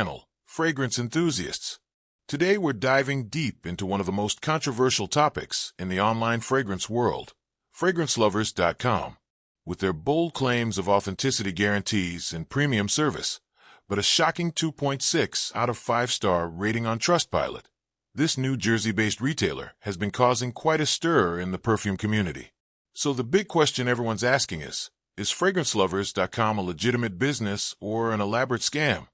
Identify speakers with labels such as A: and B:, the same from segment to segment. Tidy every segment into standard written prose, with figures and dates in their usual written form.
A: channel, Fragrance Enthusiasts. Today we're diving deep into one of the most controversial topics in the online fragrance world, fragrancelovers.com. With their bold claims of authenticity guarantees and premium service, but a shocking 2.6 out of 5-star rating on Trustpilot, this New Jersey-based retailer has been causing quite a stir in the perfume community. So the big question everyone's asking is fragrancelovers.com a legitimate business or an elaborate scam?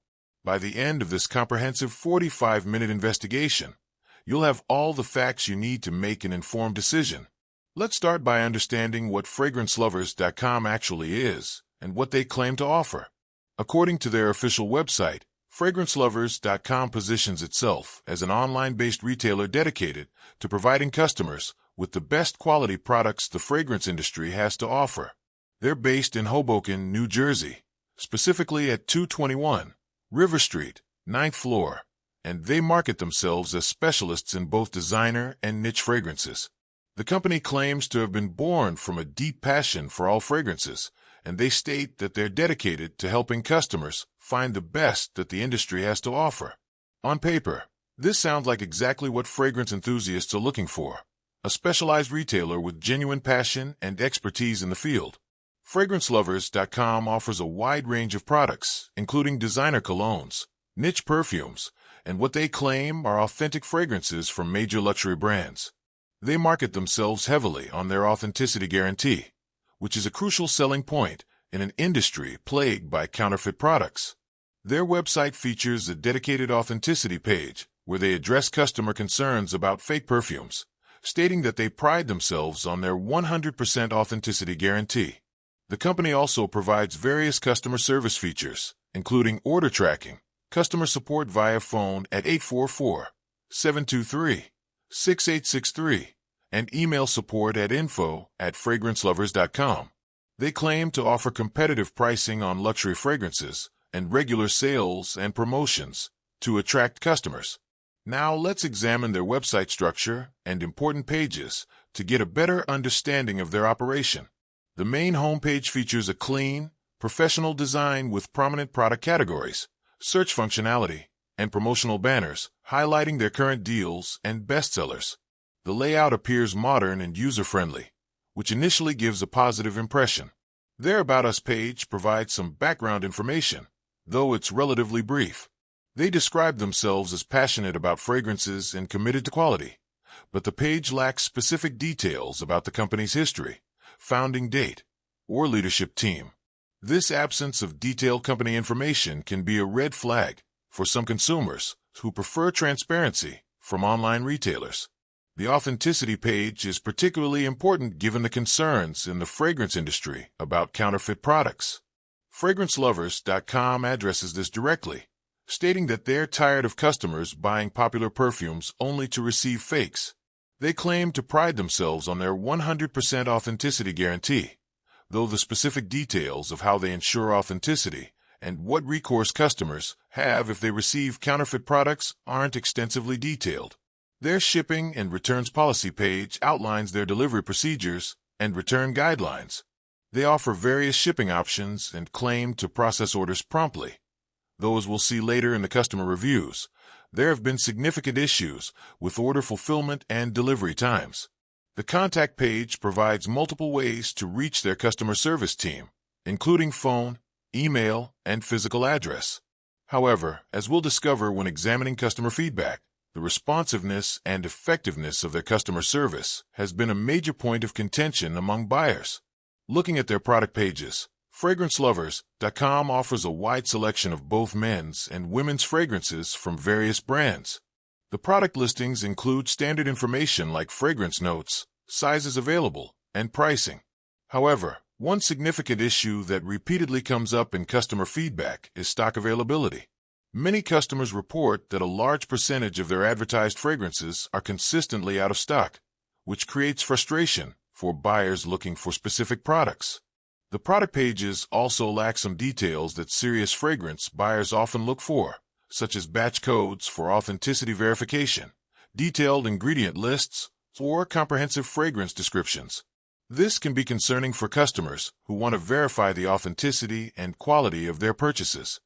A: By the end of this comprehensive 45-minute investigation, you'll have all the facts you need to make an informed decision. Let's start by understanding what fragrancelovers.com actually is and what they claim to offer. According to their official website, fragrancelovers.com positions itself as an online-based retailer dedicated to providing customers with the best quality products the fragrance industry has to offer. They're based in Hoboken, New Jersey, specifically at 221 River Street, 9th floor, and they market themselves as specialists in both designer and niche fragrances. The company claims to have been born from a deep passion for all fragrances, and they state that they're dedicated to helping customers find the best that the industry has to offer. On paper, this sounds like exactly what fragrance enthusiasts are looking for: a specialized retailer with genuine passion and expertise in the field. Fragrancelovers.com offers a wide range of products, including designer colognes, niche perfumes, and what they claim are authentic fragrances from major luxury brands. They market themselves heavily on their authenticity guarantee, which is a crucial selling point in an industry plagued by counterfeit products. Their website features a dedicated authenticity page where they address customer concerns about fake perfumes, stating that they pride themselves on their 100% authenticity guarantee. The company also provides various customer service features, including order tracking, customer support via phone at 844-723-6863, and email support at info@fragrancelovers.com. They claim to offer competitive pricing on luxury fragrances and regular sales and promotions to attract customers. Now let's examine their website structure and important pages to get a better understanding of their operation. The main homepage features a clean, professional design with prominent product categories, search functionality, and promotional banners highlighting their current deals and bestsellers. The layout appears modern and user-friendly, which initially gives a positive impression. Their About Us page provides some background information, though it's relatively brief. They describe themselves as passionate about fragrances and committed to quality, but the page lacks specific details about the company's history, founding date, or leadership team. This absence of detailed company information can be a red flag for some consumers who prefer transparency from online retailers. The authenticity page is particularly important given the concerns in the fragrance industry about counterfeit products. Fragrancelovers.com addresses this directly, stating that they're tired of customers buying popular perfumes only to receive fakes. They claim to pride themselves on their 100% authenticity guarantee, though the specific details of how they ensure authenticity and what recourse customers have if they receive counterfeit products aren't extensively detailed. Their shipping and returns policy page outlines their delivery procedures and return guidelines. They offer various shipping options and claim to process orders promptly, though as we'll see later in the customer reviews, there have been significant issues with order fulfillment and delivery times. The contact page provides multiple ways to reach their customer service team, including phone, email, and physical address. However, as we'll discover when examining customer feedback, the responsiveness and effectiveness of their customer service has been a major point of contention among buyers. Looking at their product pages, fragrancelovers.com offers a wide selection of both men's and women's fragrances from various brands. The product listings include standard information like fragrance notes, sizes available, and pricing. However, one significant issue that repeatedly comes up in customer feedback is stock availability. Many customers report that a large percentage of their advertised fragrances are consistently out of stock, which creates frustration for buyers looking for specific products. The product pages also lack some details that serious fragrance buyers often look for, such as batch codes for authenticity verification, detailed ingredient lists, or comprehensive fragrance descriptions. This can be concerning for customers who want to verify the authenticity and quality of their purchases.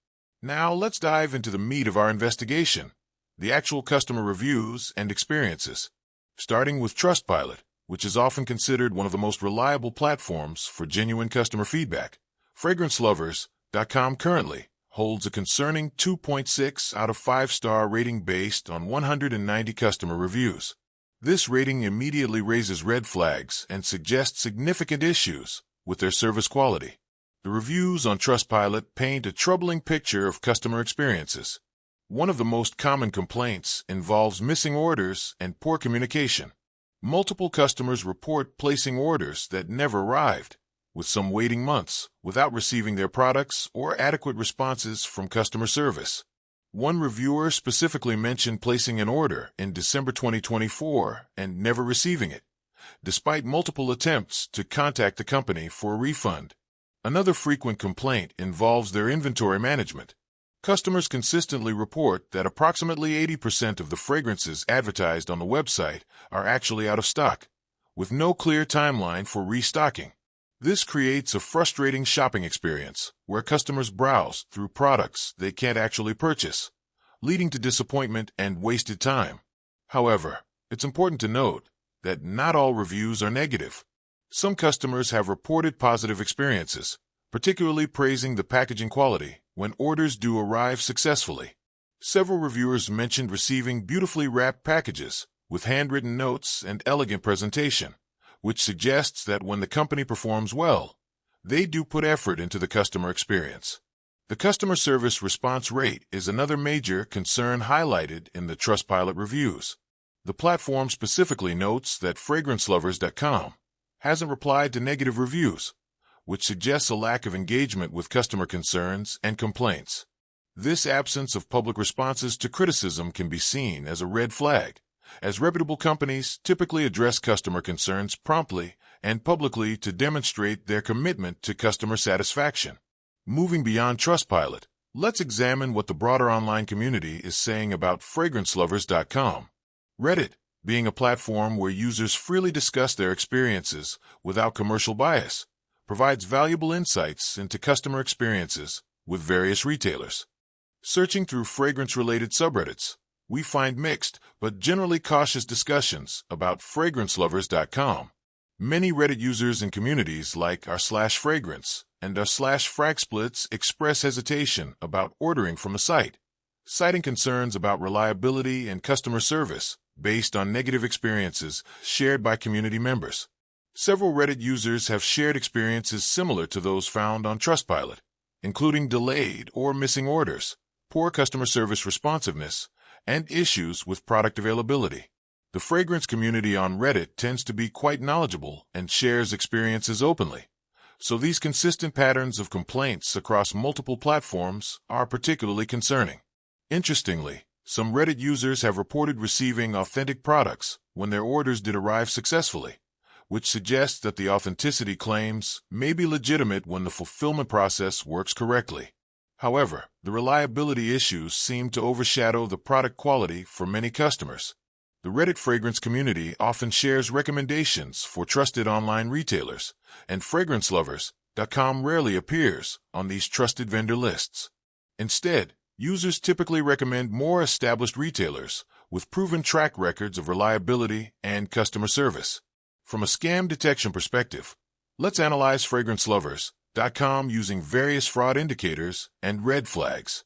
A: Now let's dive into the meat of our investigation, the actual customer reviews and experiences. Starting with Trustpilot, which is often considered one of the most reliable platforms for genuine customer feedback. FragranceLovers.com currently holds a concerning 2.6 out of 5-star rating based on 190 customer reviews. This rating immediately raises red flags and suggests significant issues with their service quality. The reviews on Trustpilot paint a troubling picture of customer experiences. One of the most common complaints involves missing orders and poor communication. Multiple customers report placing orders that never arrived, with some waiting months without receiving their products or adequate responses from customer service. One reviewer specifically mentioned placing an order in December 2024 and never receiving it, despite multiple attempts to contact the company for a refund. Another frequent complaint involves their inventory management. Customers consistently report that approximately 80% of the fragrances advertised on the website are actually out of stock, with no clear timeline for restocking. This creates a frustrating shopping experience where customers browse through products they can't actually purchase, leading to disappointment and wasted time. However, it's important to note that not all reviews are negative. Some customers have reported positive experiences, particularly praising the packaging quality when orders do arrive successfully. Several reviewers mentioned receiving beautifully wrapped packages with handwritten notes and elegant presentation, which suggests that when the company performs well, they do put effort into the customer experience. The customer service response rate is another major concern highlighted in the Trustpilot reviews. The platform specifically notes that FragranceLovers.com hasn't replied to negative reviews, which suggests a lack of engagement with customer concerns and complaints. This absence of public responses to criticism can be seen as a red flag, as reputable companies typically address customer concerns promptly and publicly to demonstrate their commitment to customer satisfaction. Moving beyond Trustpilot, let's examine what the broader online community is saying about FragranceLovers.com. Reddit, being a platform where users freely discuss their experiences without commercial bias, provides valuable insights into customer experiences with various retailers. Searching through fragrance-related subreddits, we find mixed but generally cautious discussions about FragranceLovers.com. Many Reddit users and communities like r/fragrance and r/fragsplits express hesitation about ordering from the site, citing concerns about reliability and customer service based on negative experiences shared by community members. Several Reddit users have shared experiences similar to those found on Trustpilot, including delayed or missing orders, poor customer service responsiveness, and issues with product availability. The fragrance community on Reddit tends to be quite knowledgeable and shares experiences openly, so these consistent patterns of complaints across multiple platforms are particularly concerning. Interestingly, some Reddit users have reported receiving authentic products when their orders did arrive successfully, which suggests that the authenticity claims may be legitimate when the fulfillment process works correctly. However, the reliability issues seem to overshadow the product quality for many customers. The Reddit fragrance community often shares recommendations for trusted online retailers, and FragranceLovers.com rarely appears on these trusted vendor lists. Instead, users typically recommend more established retailers with proven track records of reliability and customer service. From a scam detection perspective, let's analyze FragranceLovers.com using various fraud indicators and red flags.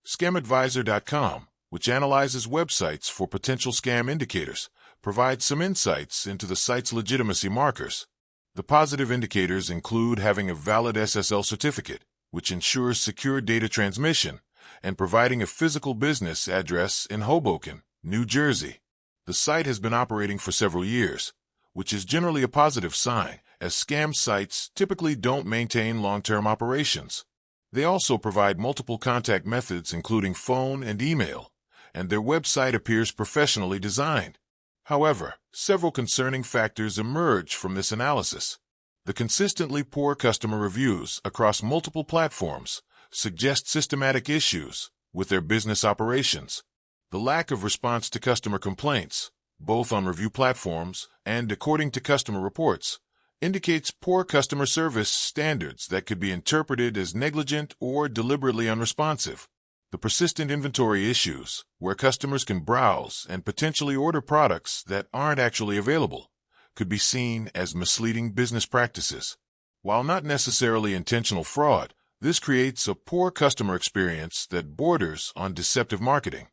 A: ScamAdvisor.com, which analyzes websites for potential scam indicators, provides some insights into the site's legitimacy markers. The positive indicators include having a valid SSL certificate, which ensures secure data transmission, and providing a physical business address in Hoboken, New Jersey. The site has been operating for several years, which is generally a positive sign, as scam sites typically don't maintain long-term operations. They also provide multiple contact methods including phone and email, and their website appears professionally designed. However, several concerning factors emerge from this analysis. The consistently poor customer reviews across multiple platforms suggest systematic issues with their business operations. The lack of response to customer complaints, both on review platforms and according to customer reports, indicates poor customer service standards that could be interpreted as negligent or deliberately unresponsive. The persistent inventory issues, where customers can browse and potentially order products that aren't actually available, could be seen as misleading business practices. While not necessarily intentional fraud, this creates a poor customer experience that borders on deceptive marketing.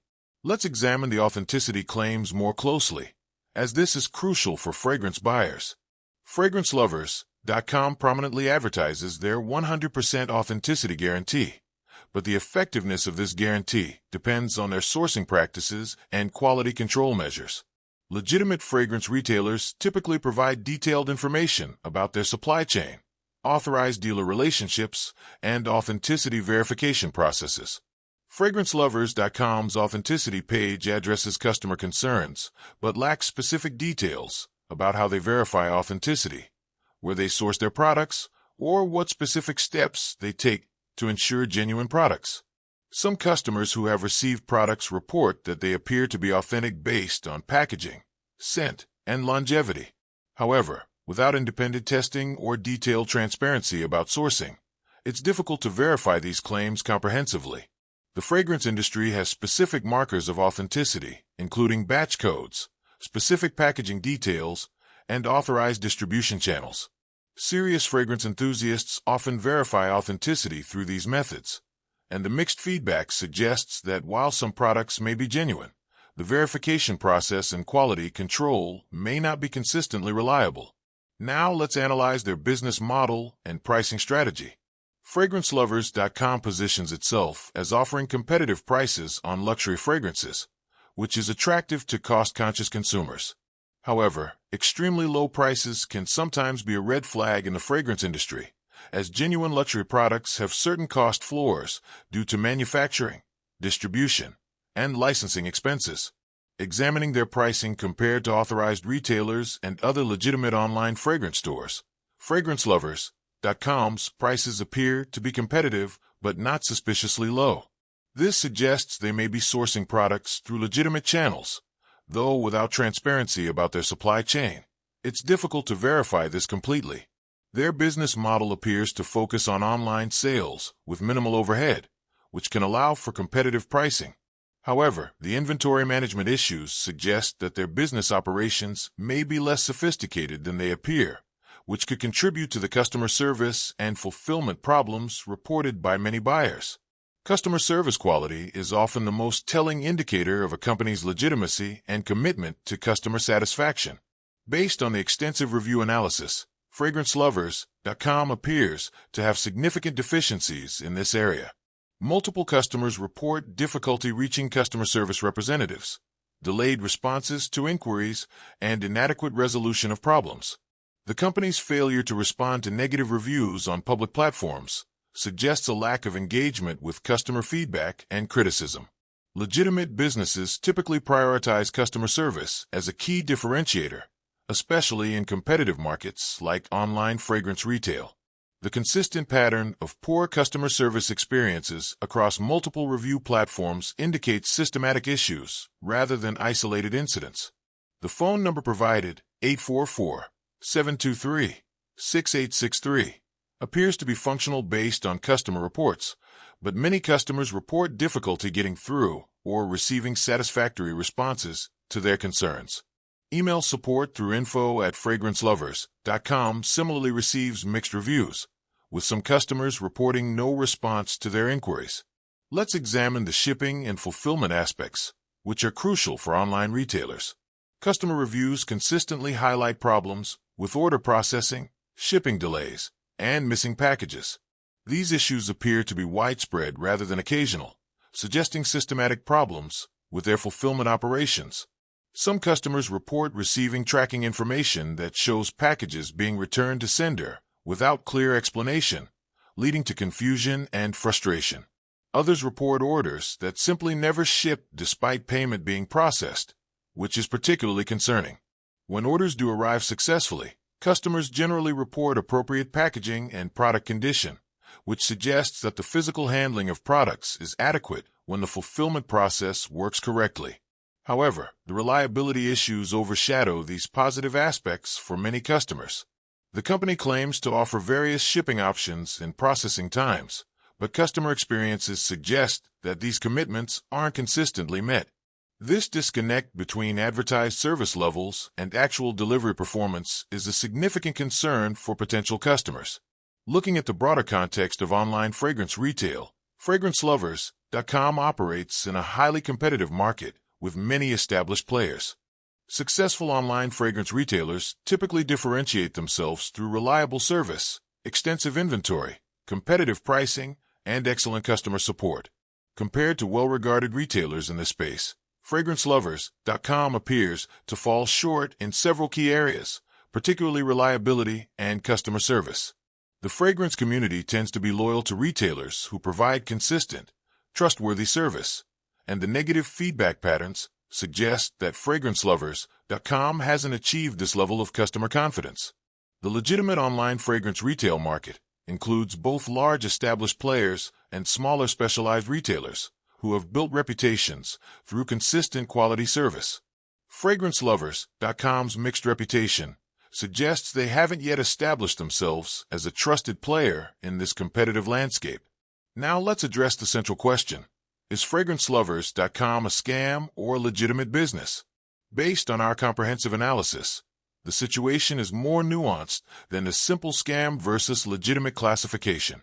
A: Let's examine the authenticity claims more closely, as this is crucial for fragrance buyers. FragranceLovers.com prominently advertises their 100% authenticity guarantee, but the effectiveness of this guarantee depends on their sourcing practices and quality control measures. Legitimate fragrance retailers typically provide detailed information about their supply chain, authorized dealer relationships, and authenticity verification processes. FragranceLovers.com's authenticity page addresses customer concerns, but lacks specific details about how they verify authenticity, where they source their products, or what specific steps they take to ensure genuine products. Some customers who have received products report that they appear to be authentic based on packaging, scent, and longevity. However, without independent testing or detailed transparency about sourcing, it's difficult to verify these claims comprehensively. The fragrance industry has specific markers of authenticity, including batch codes, specific packaging details, and authorized distribution channels. Serious fragrance enthusiasts often verify authenticity through these methods, and the mixed feedback suggests that while some products may be genuine, the verification process and quality control may not be consistently reliable. Now let's analyze their business model and pricing strategy. FragranceLovers.com positions itself as offering competitive prices on luxury fragrances, which is attractive to cost-conscious consumers. However, extremely low prices can sometimes be a red flag in the fragrance industry, as genuine luxury products have certain cost floors due to manufacturing, distribution, and licensing expenses. Examining their pricing compared to authorized retailers and other legitimate online fragrance stores, FragranceLovers.com's prices appear to be competitive but not suspiciously low. This suggests they may be sourcing products through legitimate channels, though without transparency about their supply chain. It's difficult to verify this completely. Their business model appears to focus on online sales with minimal overhead, which can allow for competitive pricing. However, the inventory management issues suggest that their business operations may be less sophisticated than they appear, which could contribute to the customer service and fulfillment problems reported by many buyers. Customer service quality is often the most telling indicator of a company's legitimacy and commitment to customer satisfaction. Based on the extensive review analysis, FragranceLovers.com appears to have significant deficiencies in this area. Multiple customers report difficulty reaching customer service representatives, delayed responses to inquiries, and inadequate resolution of problems. The company's failure to respond to negative reviews on public platforms suggests a lack of engagement with customer feedback and criticism. Legitimate businesses typically prioritize customer service as a key differentiator, especially in competitive markets like online fragrance retail. The consistent pattern of poor customer service experiences across multiple review platforms indicates systematic issues rather than isolated incidents. The phone number provided, 844-723-6863, appears to be functional based on customer reports, but many customers report difficulty getting through or receiving satisfactory responses to their concerns. Email support through info@fragrancelovers.com similarly receives mixed reviews, with some customers reporting no response to their inquiries. Let's examine the shipping and fulfillment aspects, which are crucial for online retailers. Customer reviews consistently highlight problems with order processing, shipping delays, and missing packages. These issues appear to be widespread rather than occasional, suggesting systematic problems with their fulfillment operations. Some customers report receiving tracking information that shows packages being returned to sender without clear explanation, leading to confusion and frustration. Others report orders that simply never ship despite payment being processed, which is particularly concerning. When orders do arrive successfully, customers generally report appropriate packaging and product condition, which suggests that the physical handling of products is adequate when the fulfillment process works correctly. However, the reliability issues overshadow these positive aspects for many customers. The company claims to offer various shipping options and processing times, but customer experiences suggest that these commitments aren't consistently met. This disconnect between advertised service levels and actual delivery performance is a significant concern for potential customers. Looking at the broader context of online fragrance retail, FragranceLovers.com operates in a highly competitive market with many established players. Successful online fragrance retailers typically differentiate themselves through reliable service, extensive inventory, competitive pricing, and excellent customer support. Compared to well-regarded retailers in this space, FragranceLovers.com appears to fall short in several key areas, particularly reliability and customer service. The fragrance community tends to be loyal to retailers who provide consistent, trustworthy service, and the negative feedback patterns suggest that FragranceLovers.com hasn't achieved this level of customer confidence. The legitimate online fragrance retail market includes both large established players and smaller specialized retailers who have built reputations through consistent quality service. FragranceLovers.com's mixed reputation suggests they haven't yet established themselves as a trusted player in this competitive landscape. Now let's address the central question. Is FragranceLovers.com a scam or legitimate business? Based on our comprehensive analysis, the situation is more nuanced than a simple scam versus legitimate classification.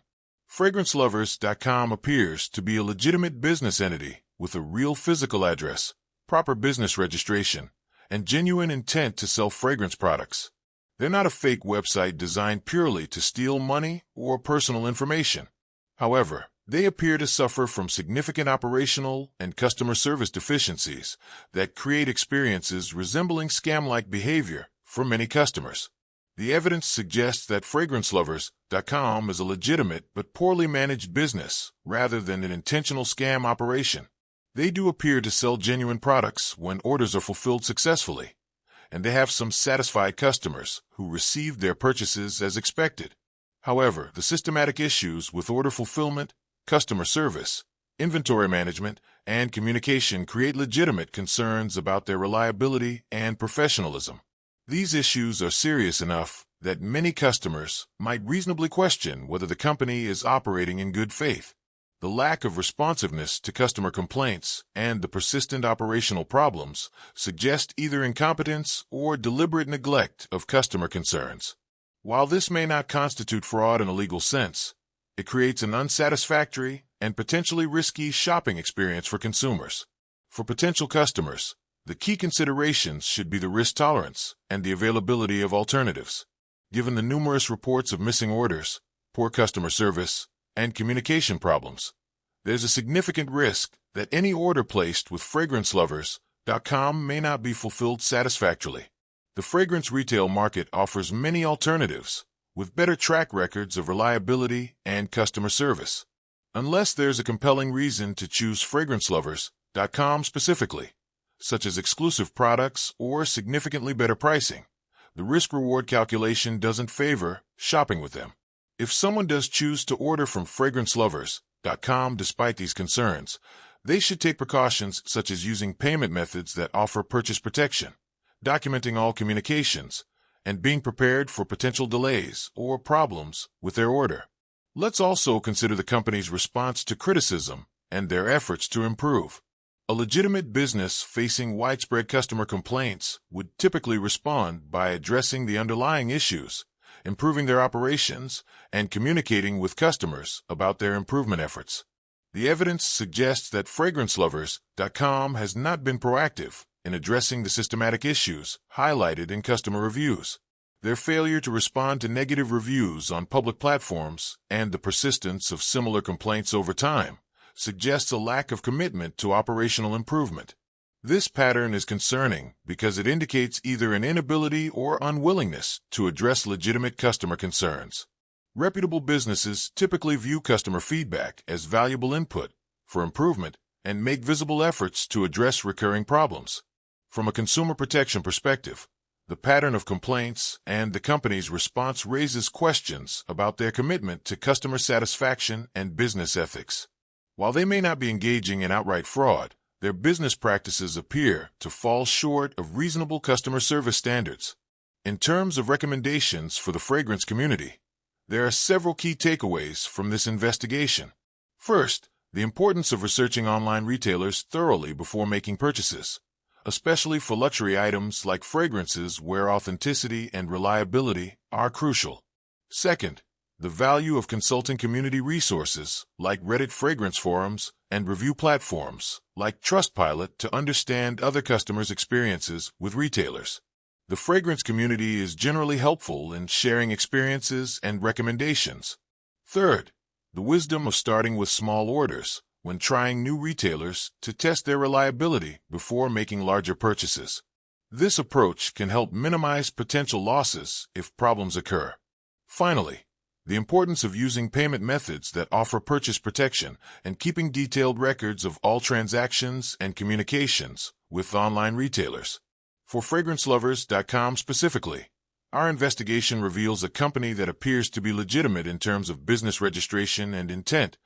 A: FragranceLovers.com appears to be a legitimate business entity with a real physical address, proper business registration, and genuine intent to sell fragrance products. They're not a fake website designed purely to steal money or personal information. However, they appear to suffer from significant operational and customer service deficiencies that create experiences resembling scam-like behavior for many customers. The evidence suggests that FragranceLovers.com is a legitimate but poorly managed business rather than an intentional scam operation. They do appear to sell genuine products when orders are fulfilled successfully, and they have some satisfied customers who received their purchases as expected. However, the systematic issues with order fulfillment, customer service, inventory management, and communication create legitimate concerns about their reliability and professionalism. These issues are serious enough that many customers might reasonably question whether the company is operating in good faith. The lack of responsiveness to customer complaints and the persistent operational problems suggest either incompetence or deliberate neglect of customer concerns. While this may not constitute fraud in a legal sense, it creates an unsatisfactory and potentially risky shopping experience for consumers. For potential customers, the key considerations should be the risk tolerance and the availability of alternatives. Given the numerous reports of missing orders, poor customer service, and communication problems, there's a significant risk that any order placed with FragranceLovers.com may not be fulfilled satisfactorily. The fragrance retail market offers many alternatives, with better track records of reliability and customer service. Unless there's a compelling reason to choose FragranceLovers.com specifically, such as exclusive products or significantly better pricing, the risk-reward calculation doesn't favor shopping with them. If someone does choose to order from FragranceLovers.com despite these concerns, they should take precautions such as using payment methods that offer purchase protection, documenting all communications, and being prepared for potential delays or problems with their order. Let's also consider the company's response to criticism and their efforts to improve. A legitimate business facing widespread customer complaints would typically respond by addressing the underlying issues, improving their operations, and communicating with customers about their improvement efforts. The evidence suggests that FragranceLovers.com has not been proactive in addressing the systematic issues highlighted in customer reviews. Their failure to respond to negative reviews on public platforms and the persistence of similar complaints over time suggests a lack of commitment to operational improvement. This pattern is concerning because it indicates either an inability or unwillingness to address legitimate customer concerns. Reputable businesses typically view customer feedback as valuable input for improvement and make visible efforts to address recurring problems. From a consumer protection perspective, the pattern of complaints and the company's response raises questions about their commitment to customer satisfaction and business ethics. While they may not be engaging in outright fraud, their business practices appear to fall short of reasonable customer service standards. In terms of recommendations for the fragrance community, there are several key takeaways from this investigation. First, the importance of researching online retailers thoroughly before making purchases, especially for luxury items like fragrances where authenticity and reliability are crucial. Second, the value of consulting community resources like Reddit fragrance forums and review platforms like Trustpilot to understand other customers' experiences with retailers. The fragrance community is generally helpful in sharing experiences and recommendations. Third, the wisdom of starting with small orders when trying new retailers to test their reliability before making larger purchases. This approach can help minimize potential losses if problems occur. Finally, the importance of using payment methods that offer purchase protection and keeping detailed records of all transactions and communications with online retailers. For FragranceLovers.com specifically, our investigation reveals a company that appears to be legitimate in terms of business registration and intent,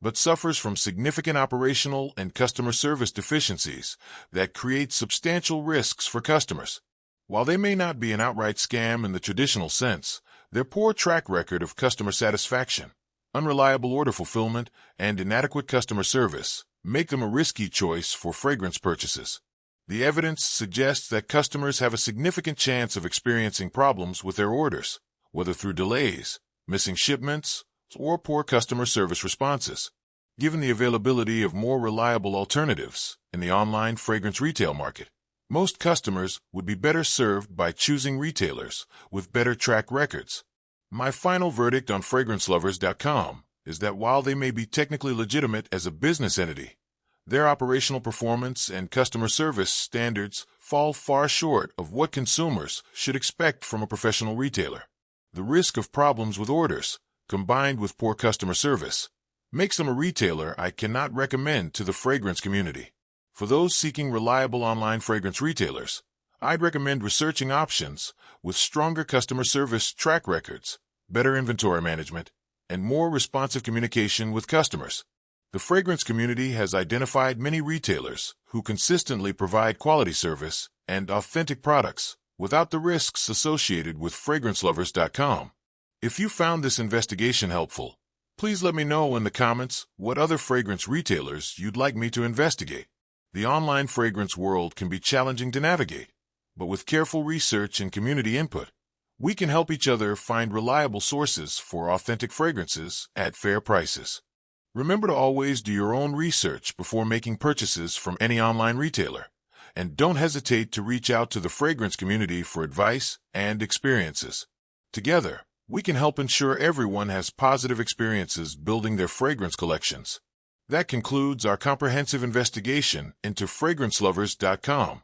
A: but suffers from significant operational and customer service deficiencies that create substantial risks for customers. While they may not be an outright scam in the traditional sense, their poor track record of customer satisfaction, unreliable order fulfillment, and inadequate customer service make them a risky choice for fragrance purchases. The evidence suggests that customers have a significant chance of experiencing problems with their orders, whether through delays, missing shipments, or poor customer service responses. Given the availability of more reliable alternatives in the online fragrance retail market, most customers would be better served by choosing retailers with better track records. My final verdict on FragranceLovers.com is that while they may be technically legitimate as a business entity, their operational performance and customer service standards fall far short of what consumers should expect from a professional retailer. The risk of problems with orders, combined with poor customer service, makes them a retailer I cannot recommend to the fragrance community. For those seeking reliable online fragrance retailers, I'd recommend researching options with stronger customer service track records, better inventory management, and more responsive communication with customers. The fragrance community has identified many retailers who consistently provide quality service and authentic products without the risks associated with FragranceLovers.com. If you found this investigation helpful, please let me know in the comments what other fragrance retailers you'd like me to investigate. The online fragrance world can be challenging to navigate, but with careful research and community input, we can help each other find reliable sources for authentic fragrances at fair prices. Remember to always do your own research before making purchases from any online retailer, and don't hesitate to reach out to the fragrance community for advice and experiences. Together, we can help ensure everyone has positive experiences building their fragrance collections. That concludes our comprehensive investigation into FragranceLovers.com.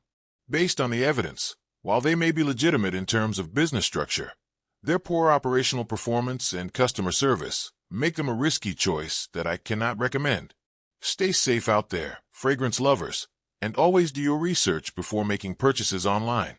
A: Based on the evidence, while they may be legitimate in terms of business structure, their poor operational performance and customer service make them a risky choice that I cannot recommend. Stay safe out there, fragrance lovers, and always do your research before making purchases online.